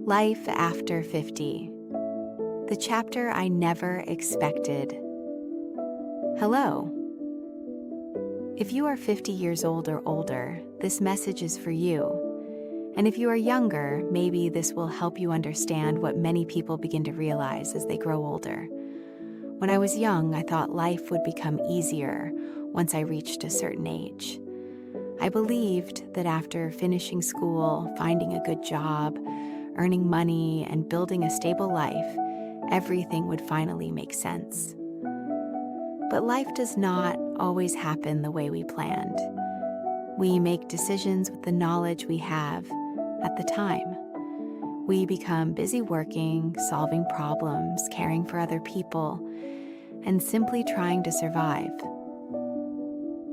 Life After 50, the chapter I never expected. Hello. If you are 50 years old or older, this message is for you. And if you are younger, maybe this will help you understand what many people begin to realize as they grow older. When I was young, I thought life would become easier once I reached a certain age. I believed that after finishing school, finding a good job, earning money, and building a stable life, everything would finally make sense. But life does not always happen the way we planned. We make decisions with the knowledge we have at the time. We become busy working, solving problems, caring for other people, and simply trying to survive.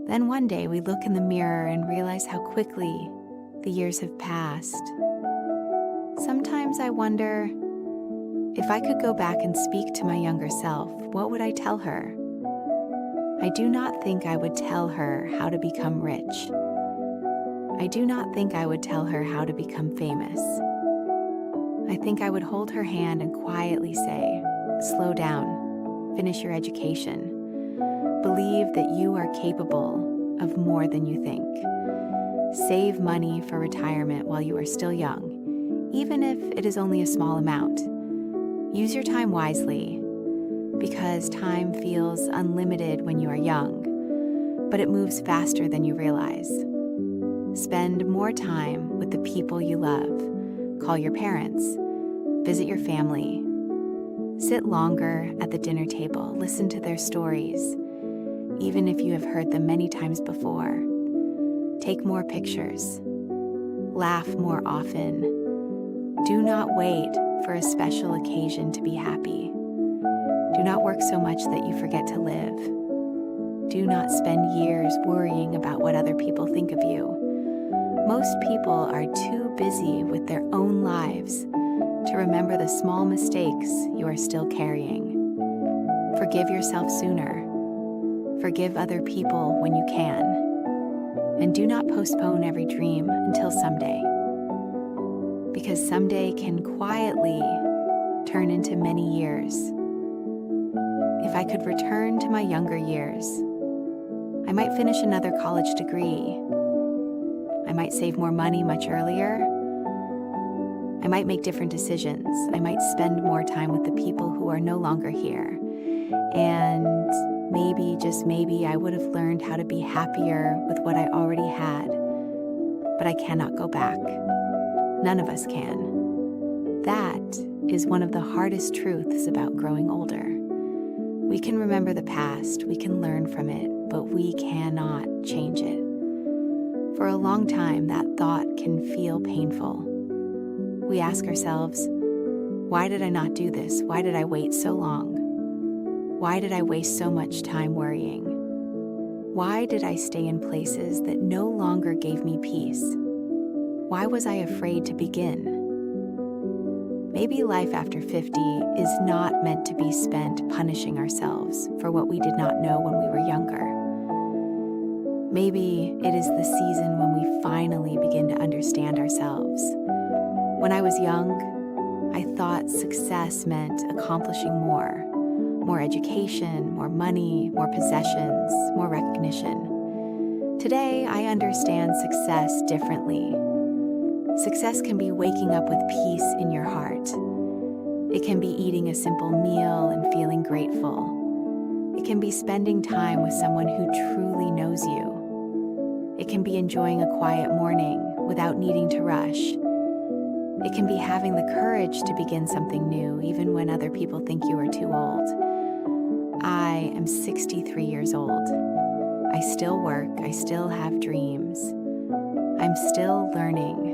Then one day we look in the mirror and realize how quickly the years have passed. Sometimes I wonder, if I could go back and speak to my younger self, what would I tell her? I do not think I would tell her how to become rich. I do not think I would tell her how to become famous. I think I would hold her hand and quietly say, slow down, finish your education. Believe that you are capable of more than you think. Save money for retirement while you are still young, even if it is only a small amount. Use your time wisely, because time feels unlimited when you are young, but it moves faster than you realize. Spend more time with the people you love. Call your parents. Visit your family. Sit longer at the dinner table. Listen to their stories, even if you have heard them many times before. Take more pictures. Laugh more often. Do not wait for a special occasion to be happy. Do not work so much that you forget to live. Do not spend years worrying about what other people think of you. Most people are too busy with their own lives to remember the small mistakes you are still carrying. Forgive yourself sooner. Forgive other people when you can. And do not postpone every dream until someday. Because someday can quietly turn into many years. If I could return to my younger years, I might finish another college degree. I might save more money much earlier. I might make different decisions. I might spend more time with the people who are no longer here. And maybe, just maybe, I would have learned how to be happier with what I already had. But I cannot go back. None of us can. That is one of the hardest truths about growing older. We can remember the past, we can learn from it, but we cannot change it. For a long time, that thought can feel painful. We ask ourselves, why did I not do this? Why did I wait so long? Why did I waste so much time worrying? Why did I stay in places that no longer gave me peace? Why was I afraid to begin? Maybe life after 50 is not meant to be spent punishing ourselves for what we did not know when we were younger. Maybe it is the season when we finally begin to understand ourselves. When I was young, I thought success meant accomplishing more education, more money, more possessions, more recognition. Today, I understand success differently. Success can be waking up with peace in your heart. It can be eating a simple meal and feeling grateful. It can be spending time with someone who truly knows you. It can be enjoying a quiet morning without needing to rush. It can be having the courage to begin something new even when other people think you are too old. I am 63 years old. I still work. I still have dreams. I'm still learning.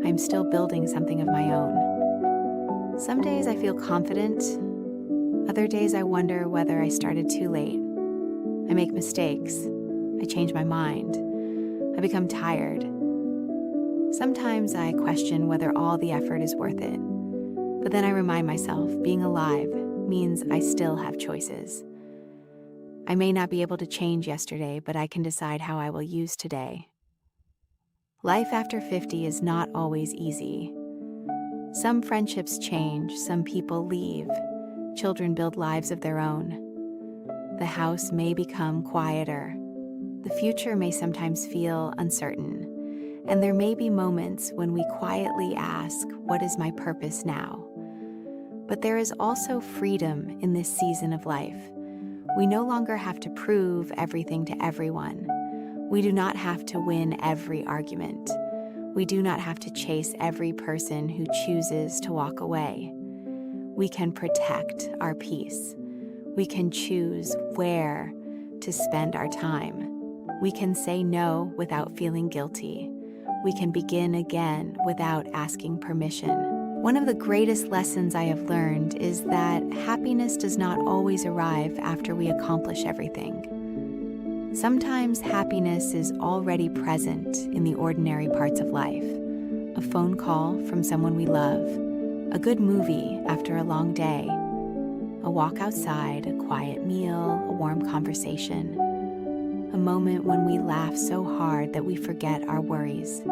I'm still building something of my own. Some days I feel confident. Other days I wonder whether I started too late. I make mistakes. I change my mind. I become tired. Sometimes I question whether all the effort is worth it. But then I remind myself, being alive means I still have choices. I may not be able to change yesterday, but I can decide how I will use today. Life after 50 is not always easy. Some friendships change, some people leave, children build lives of their own. The house may become quieter. The future may sometimes feel uncertain, and there may be moments when we quietly ask, "What is my purpose now?" But there is also freedom in this season of life. We no longer have to prove everything to everyone. We do not have to win every argument. We do not have to chase every person who chooses to walk away. We can protect our peace. We can choose where to spend our time. We can say no without feeling guilty. We can begin again without asking permission. One of the greatest lessons I have learned is that happiness does not always arrive after we accomplish everything. Sometimes happiness is already present in the ordinary parts of life. A phone call from someone we love, a good movie after a long day, a walk outside, a quiet meal, a warm conversation, a moment when we laugh so hard that we forget our worries.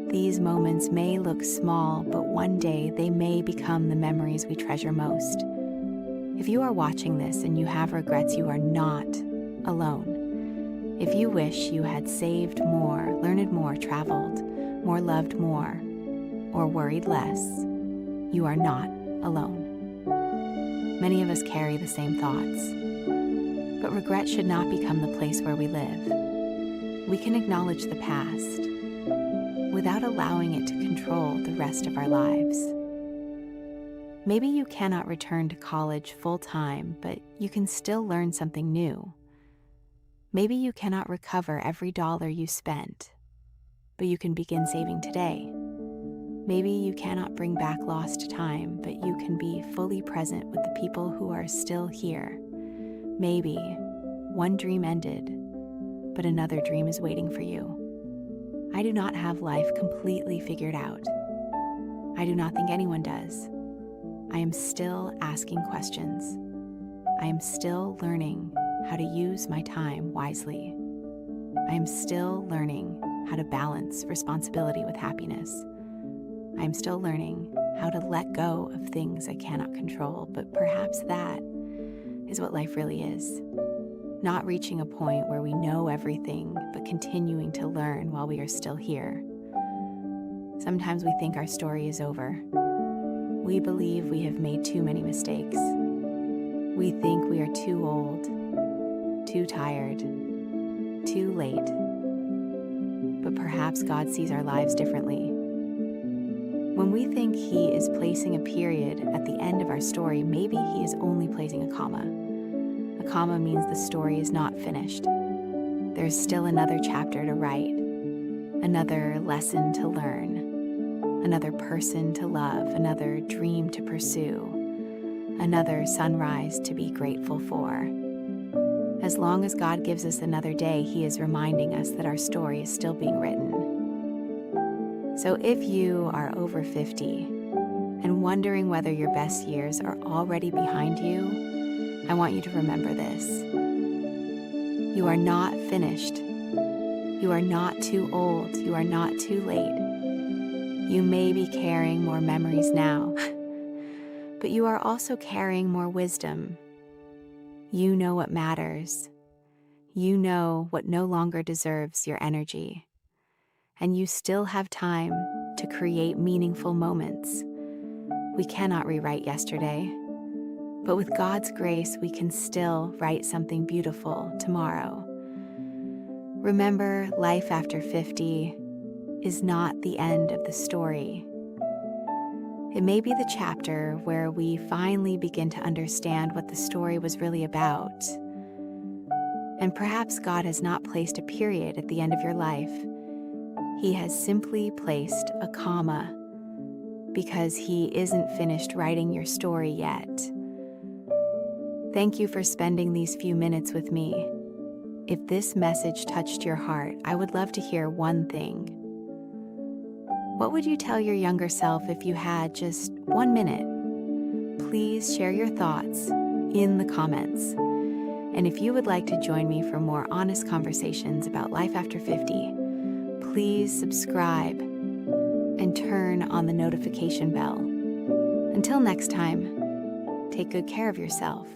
These moments may look small, but one day they may become the memories we treasure most. If you are watching this and you have regrets, you are not alone. If you wish you had saved more, learned more, traveled more, loved more, or worried less, you are not alone. Many of us carry the same thoughts, but regret should not become the place where we live. We can acknowledge the past without allowing it to control the rest of our lives. Maybe you cannot return to college full-time, but you can still learn something new. Maybe you cannot recover every dollar you spent, but you can begin saving today. Maybe you cannot bring back lost time, but you can be fully present with the people who are still here. Maybe one dream ended, but another dream is waiting for you. I do not have life completely figured out. I do not think anyone does. I am still asking questions. I am still learning how to use my time wisely. I am still learning how to balance responsibility with happiness. I am still learning how to let go of things I cannot control, but perhaps that is what life really is. Not reaching a point where we know everything, but continuing to learn while we are still here. Sometimes we think our story is over. We believe we have made too many mistakes. We think we are too old, too tired, too late. But perhaps God sees our lives differently. When we think He is placing a period at the end of our story, maybe He is only placing a comma. A comma means the story is not finished. There's still another chapter to write, another lesson to learn, another person to love, another dream to pursue, another sunrise to be grateful for. As long as God gives us another day, He is reminding us that our story is still being written. So if you are over 50 and wondering whether your best years are already behind you, I want you to remember this. You are not finished. You are not too old. You are not too late. You may be carrying more memories now, but you are also carrying more wisdom. You know what matters. You know what no longer deserves your energy. And you still have time to create meaningful moments. We cannot rewrite yesterday, but with God's grace, we can still write something beautiful tomorrow. Remember, life after 50 is not the end of the story. It may be the chapter where we finally begin to understand what the story was really about. And perhaps God has not placed a period at the end of your life. He has simply placed a comma because He isn't finished writing your story yet. Thank you for spending these few minutes with me. If this message touched your heart, I would love to hear one thing. What would you tell your younger self if you had just 1 minute? Please share your thoughts in the comments. And if you would like to join me for more honest conversations about life after 50, please subscribe and turn on the notification bell. Until next time, take good care of yourself.